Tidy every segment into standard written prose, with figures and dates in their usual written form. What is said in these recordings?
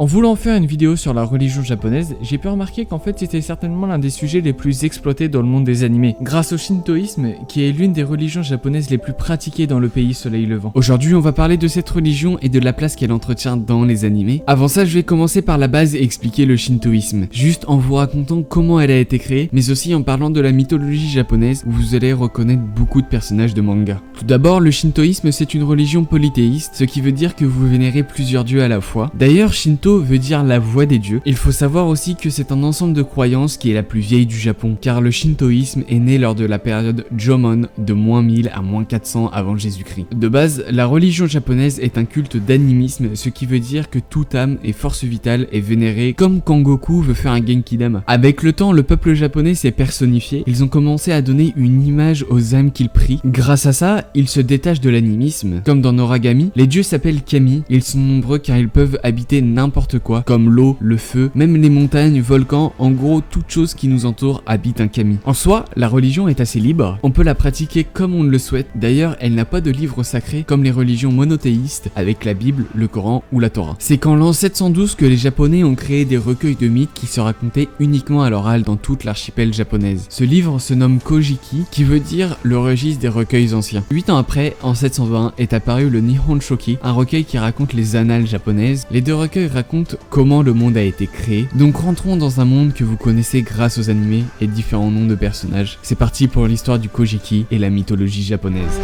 En voulant faire une vidéo sur la religion japonaise, j'ai pu remarquer qu'en fait c'était certainement l'un des sujets les plus exploités dans le monde des animés, grâce au shintoïsme qui est l'une des religions japonaises les plus pratiquées dans le pays soleil levant. Aujourd'hui on va parler de cette religion et de la place qu'elle entretient dans les animés. Avant ça je vais commencer par la base et expliquer le shintoïsme, juste en vous racontant comment elle a été créée, mais aussi en parlant de la mythologie japonaise où vous allez reconnaître beaucoup de personnages de manga. Tout d'abord, le shintoïsme c'est une religion polythéiste, ce qui veut dire que vous vénérez plusieurs dieux à la fois. D'ailleurs, Shinto veut dire la voix des dieux. Il faut savoir aussi que c'est un ensemble de croyances qui est la plus vieille du Japon, car le shintoïsme est né lors de la période Jomon de -1000 à -400 avant Jésus-Christ. De base, la religion japonaise est un culte d'animisme, ce qui veut dire que toute âme et force vitale est vénérée, comme quand Goku veut faire un Genki Dama. Avec le temps, le peuple japonais s'est personnifié, ils ont commencé à donner une image aux âmes qu'ils prient. Grâce à ça, ils se détachent de l'animisme. Comme dans Noragami, les dieux s'appellent kami, ils sont nombreux car ils peuvent habiter n'importe quoi, comme l'eau, le feu, même les montagnes, volcans, en gros toute chose qui nous entoure habite un kami. En soi, la religion est assez libre, on peut la pratiquer comme on le souhaite, d'ailleurs elle n'a pas de livre sacré comme les religions monothéistes avec la Bible, le Coran ou la Torah. C'est qu'en l'an 712 que les Japonais ont créé des recueils de mythes qui se racontaient uniquement à l'oral dans toute l'archipel japonaise. Ce livre se nomme Kojiki, qui veut dire le registre des recueils anciens. 8 ans après, en 720, est apparu le Nihon Shoki, un recueil qui raconte les annales japonaises. Les deux recueils racontent comment le monde a été créé. Donc rentrons dans un monde que vous connaissez grâce aux animés et différents noms de personnages. C'est parti pour l'histoire du Kojiki et la mythologie japonaise.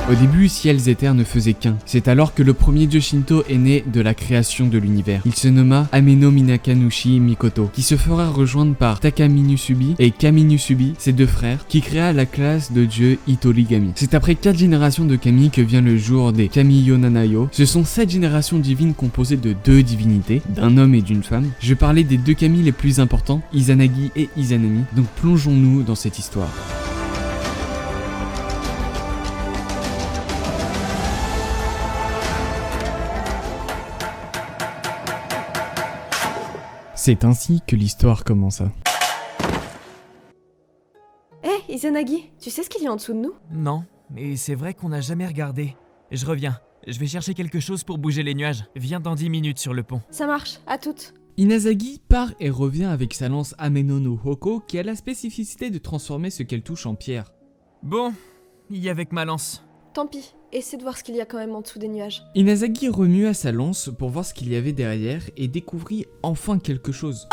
Au début, ciels et terre ne faisaient qu'un. C'est alors que le premier dieu Shinto est né de la création de l'univers. Il se nomma Ameno Minakanushi Mikoto, qui se fera rejoindre par Takaminusubi et Kaminusubi, ses deux frères, qui créa la classe de dieu Itorigami. C'est après 4 générations de kami que vient le jour des Kami-yo-nanayo. Ce sont 7 générations divines composées de 2 divinités, d'un homme et d'une femme. Je parlais des 2 kami les plus importants, Izanagi et Izanami, donc plongeons-nous dans cette histoire. C'est ainsi que l'histoire commença. Hé, Izanagi, tu sais ce qu'il y a en dessous de nous? Non, mais c'est vrai qu'on n'a jamais regardé. Je reviens. Je vais chercher quelque chose pour bouger les nuages. Viens dans 10 minutes sur le pont. Ça marche, à toutes. Inazagi part et revient avec sa lance Ameno no Hoko qui a la spécificité de transformer ce qu'elle touche en pierre. Bon, y avec ma lance. Tant pis, essaie de voir ce qu'il y a quand même en dessous des nuages. Inazagi remua sa lance pour voir ce qu'il y avait derrière et découvrit enfin quelque chose.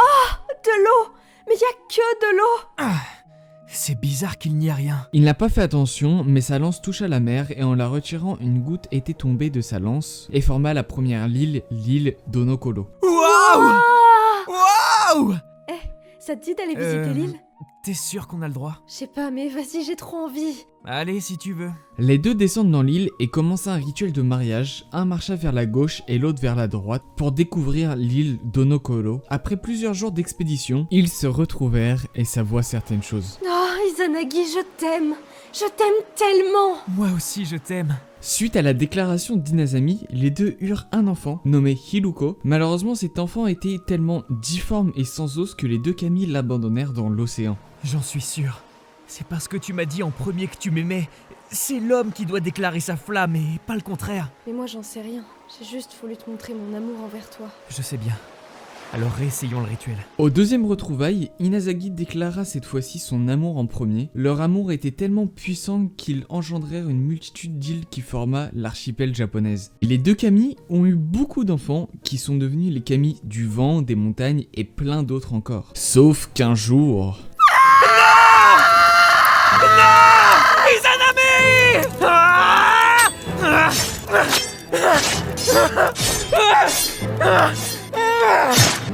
De l'eau! Mais y a que de l'eau! Ah, c'est bizarre qu'il n'y ait rien. Il n'a pas fait attention, mais sa lance toucha la mer et en la retirant, une goutte était tombée de sa lance et forma la première l'île Donokolo. Waouh! Waouh! Ça te dit d'aller visiter l'île? T'es sûr qu'on a le droit? Je sais pas, mais vas-y, j'ai trop envie. Allez, si tu veux. Les deux descendent dans l'île et commencent un rituel de mariage. Un marcha vers la gauche et l'autre vers la droite pour découvrir l'île Donokolo. Après plusieurs jours d'expédition, ils se retrouvèrent et savoient certaines choses. Oh, Izanagi, je t'aime! Je t'aime tellement! Moi aussi, je t'aime. Suite à la déclaration d'Inazami, les deux eurent un enfant nommé Hiruko. Malheureusement, cet enfant était tellement difforme et sans os que les deux kami l'abandonnèrent dans l'océan. J'en suis sûr. C'est parce que tu m'as dit en premier que tu m'aimais. C'est l'homme qui doit déclarer sa flamme et pas le contraire. Mais moi, j'en sais rien. J'ai juste voulu te montrer mon amour envers toi. Je sais bien. Alors réessayons le rituel. Au deuxième retrouvaille, Inazagi déclara cette fois-ci son amour en premier. Leur amour était tellement puissant qu'ils engendrèrent une multitude d'îles qui forma l'archipel japonaise. Et les deux kami ont eu beaucoup d'enfants qui sont devenus les kami du vent, des montagnes et plein d'autres encore. Sauf qu'un jour...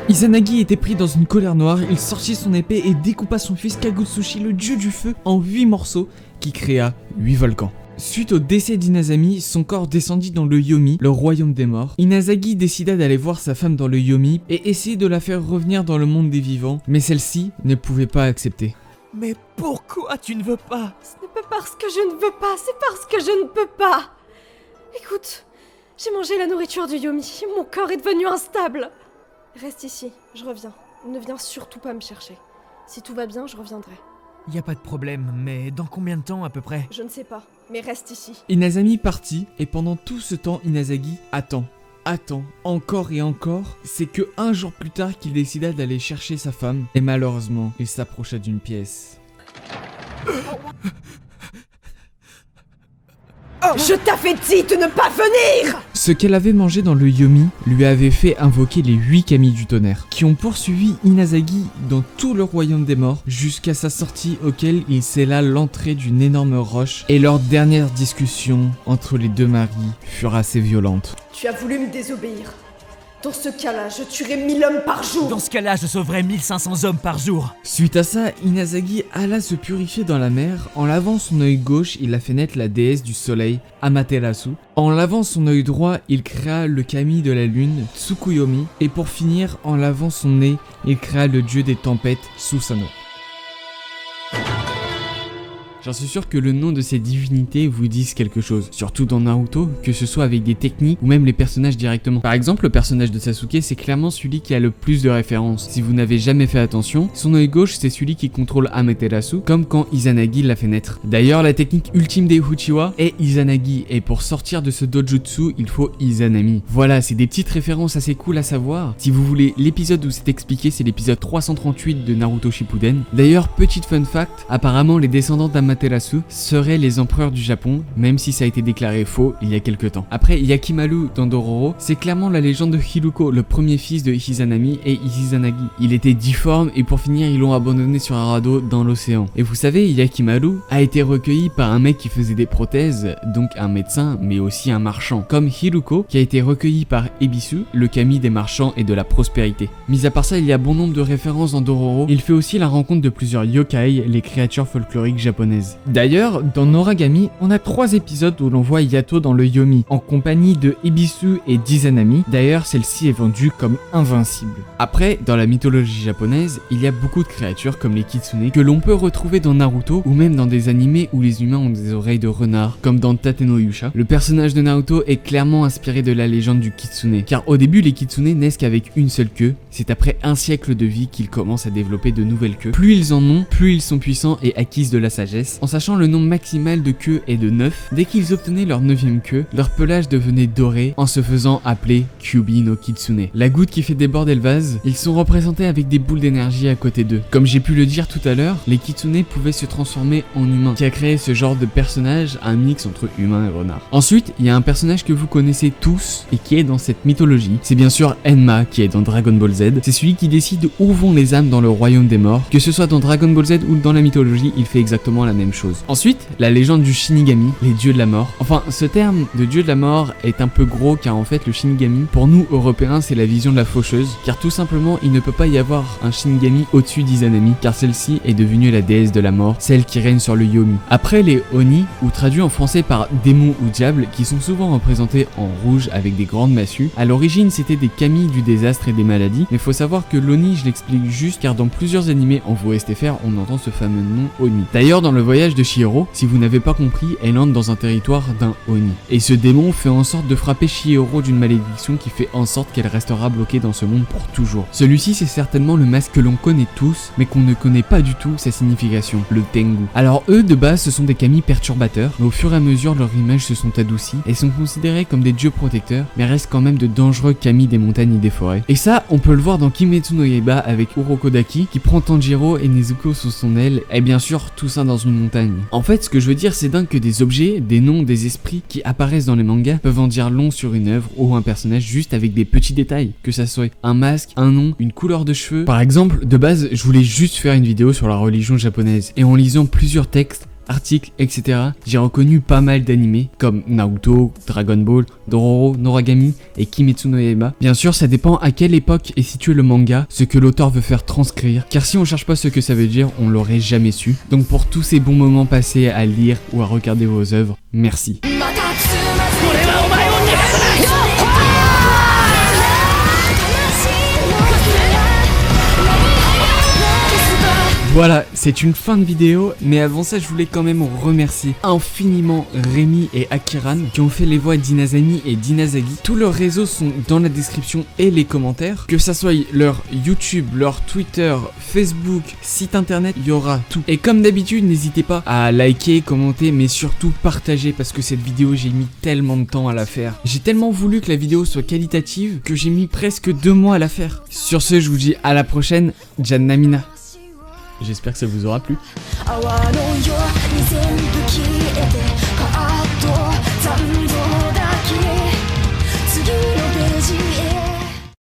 Izanagi était pris dans une colère noire, il sortit son épée et découpa son fils Kagutsushi, le dieu du feu, en 8 morceaux, qui créa 8 volcans. Suite au décès d'Inazami, son corps descendit dans le Yomi, le royaume des morts. Inazagi décida d'aller voir sa femme dans le Yomi et essayer de la faire revenir dans le monde des vivants, mais celle-ci ne pouvait pas accepter. Mais pourquoi tu ne veux pas? Ce n'est pas parce que je ne veux pas, c'est parce que je ne peux pas. Écoute, j'ai mangé la nourriture du Yomi, mon corps est devenu instable. Reste ici, je reviens. Ne viens surtout pas me chercher. Si tout va bien, je reviendrai. Y a pas de problème, mais dans combien de temps à peu près? Je ne sais pas, mais reste ici. Inazami partit, et pendant tout ce temps, Inazagi attend, encore et encore. C'est que un jour plus tard qu'il décida d'aller chercher sa femme, et malheureusement, il s'approcha d'une pièce. Je t'avais dit de ne pas venir! Ce qu'elle avait mangé dans le Yomi lui avait fait invoquer les 8 kami du tonnerre, qui ont poursuivi Inazagi dans tout le royaume des morts, jusqu'à sa sortie auquel il scella l'entrée d'une énorme roche, et leur dernière discussion entre les deux maris furent assez violentes. Tu as voulu me désobéir. Dans ce cas-là, je tuerai 1000 hommes par jour! Dans ce cas-là, je sauverai 1500 hommes par jour. Suite à ça, Inazagi alla se purifier dans la mer. En lavant son œil gauche, il a fait naître la déesse du soleil, Amaterasu. En lavant son œil droit, il créa le kami de la lune, Tsukuyomi. Et pour finir, en lavant son nez, il créa le dieu des tempêtes, Susanoo. J'en suis sûr que le nom de ces divinités vous disent quelque chose, surtout dans Naruto, que ce soit avec des techniques ou même les personnages directement. Par exemple, le personnage de Sasuke, c'est clairement celui qui a le plus de références. Si vous n'avez jamais fait attention, son œil gauche, c'est celui qui contrôle Amaterasu, comme quand Izanagi l'a fait naître. D'ailleurs, la technique ultime des Uchiwa est Izanagi, et pour sortir de ce dojutsu, il faut Izanami. Voilà, c'est des petites références assez cool à savoir. Si vous voulez l'épisode où c'est expliqué, c'est l'épisode 338 de Naruto Shippuden. D'ailleurs, petite fun fact, apparemment les descendants d'Amaterasu seraient les empereurs du Japon, même si ça a été déclaré faux il y a quelques temps. Après, Yakimaru dans Dororo, c'est clairement la légende de Hiruko, le premier fils de Izanami et Izanagi. Il était difforme et pour finir, ils l'ont abandonné sur un radeau dans l'océan. Et vous savez, Yakimaru a été recueilli par un mec qui faisait des prothèses, donc un médecin, mais aussi un marchand, comme Hiruko qui a été recueilli par Ebisu, le kami des marchands et de la prospérité. Mis à part ça, il y a bon nombre de références dans Dororo. Il fait aussi la rencontre de plusieurs yokai, les créatures folkloriques japonaises. D'ailleurs, dans Noragami, on a 3 épisodes où l'on voit Yato dans le Yomi, en compagnie de Ebisu et d'Izanami. D'ailleurs, celle-ci est vendue comme invincible. Après, dans la mythologie japonaise, il y a beaucoup de créatures comme les kitsune que l'on peut retrouver dans Naruto ou même dans des animés où les humains ont des oreilles de renard, comme dans Tate no Yusha. Le personnage de Naruto est clairement inspiré de la légende du kitsune, car au début, les kitsune naissent qu'avec une seule queue. C'est après un siècle de vie qu'ils commencent à développer de nouvelles queues. Plus ils en ont, plus ils sont puissants et acquisent de la sagesse. En sachant le nombre maximal de queues est de 9, dès qu'ils obtenaient leur 9ème queue, leur pelage devenait doré en se faisant appeler Kyuubi no Kitsune. La goutte qui fait déborder le vase, ils sont représentés avec des boules d'énergie à côté d'eux. Comme j'ai pu le dire tout à l'heure, les kitsune pouvaient se transformer en humains, qui a créé ce genre de personnage, un mix entre humain et renard. Ensuite, il y a un personnage que vous connaissez tous et qui est dans cette mythologie, c'est bien sûr Enma qui est dans Dragon Ball Z. C'est celui qui décide où vont les âmes dans le royaume des morts. Que ce soit dans Dragon Ball Z ou dans la mythologie, il fait exactement la même chose. Ensuite, la légende du Shinigami, les dieux de la mort. Enfin, ce terme de dieu de la mort est un peu gros car en fait le Shinigami, pour nous Européens, c'est la vision de la faucheuse, car tout simplement il ne peut pas y avoir un Shinigami au-dessus d'Izanami, car celle-ci est devenue la déesse de la mort, celle qui règne sur le Yomi. Après les Oni, ou traduits en français par démons ou diables, qui sont souvent représentés en rouge avec des grandes massues, à l'origine c'était des kami du désastre et des maladies, mais faut savoir que l'Oni, je l'explique juste car dans plusieurs animés en VOSTFR on entend ce fameux nom Oni. D'ailleurs dans le voyage de Chihiro, si vous n'avez pas compris, elle entre dans un territoire d'un Oni. Et ce démon fait en sorte de frapper Chihiro d'une malédiction qui fait en sorte qu'elle restera bloquée dans ce monde pour toujours. Celui-ci c'est certainement le masque que l'on connaît tous, mais qu'on ne connaît pas du tout sa signification, le Tengu. Alors eux de base ce sont des kami perturbateurs, mais au fur et à mesure leurs images se sont adoucies et sont considérés comme des dieux protecteurs, mais restent quand même de dangereux kami des montagnes et des forêts. Et ça on peut le voir dans Kimetsu no Yaiba avec Urokodaki qui prend Tanjiro et Nezuko sous son aile, et bien sûr tout ça dans une montagne. En fait ce que je veux dire c'est dingue que des objets, des noms, des esprits qui apparaissent dans les mangas peuvent en dire long sur une œuvre ou un personnage juste avec des petits détails, que ça soit un masque, un nom, une couleur de cheveux. Par exemple, de base je voulais juste faire une vidéo sur la religion japonaise et en lisant plusieurs textes, articles, etc. j'ai reconnu pas mal d'animés comme Naruto, Dragon Ball, Dororo, Noragami et Kimetsu no Yaiba. Bien sûr ça dépend à quelle époque est situé le manga, ce que l'auteur veut faire transcrire, car si on cherche pas ce que ça veut dire, on l'aurait jamais su. Donc pour tous ces bons moments passés à lire ou à regarder vos œuvres, merci. Voilà, c'est une fin de vidéo, mais avant ça je voulais quand même remercier infiniment Rémi et Akiran qui ont fait les voix d'Inazami et d'Inazagi. Tous leurs réseaux sont dans la description et les commentaires, que ça soit leur YouTube, leur Twitter, Facebook, site internet, il y aura tout. Et comme d'habitude, n'hésitez pas à liker, commenter, mais surtout partager, parce que cette vidéo j'ai mis tellement de temps à la faire. J'ai tellement voulu que la vidéo soit qualitative que j'ai mis presque 2 mois à la faire. Sur ce, je vous dis à la prochaine, Jannamina. J'espère que ça vous aura plu.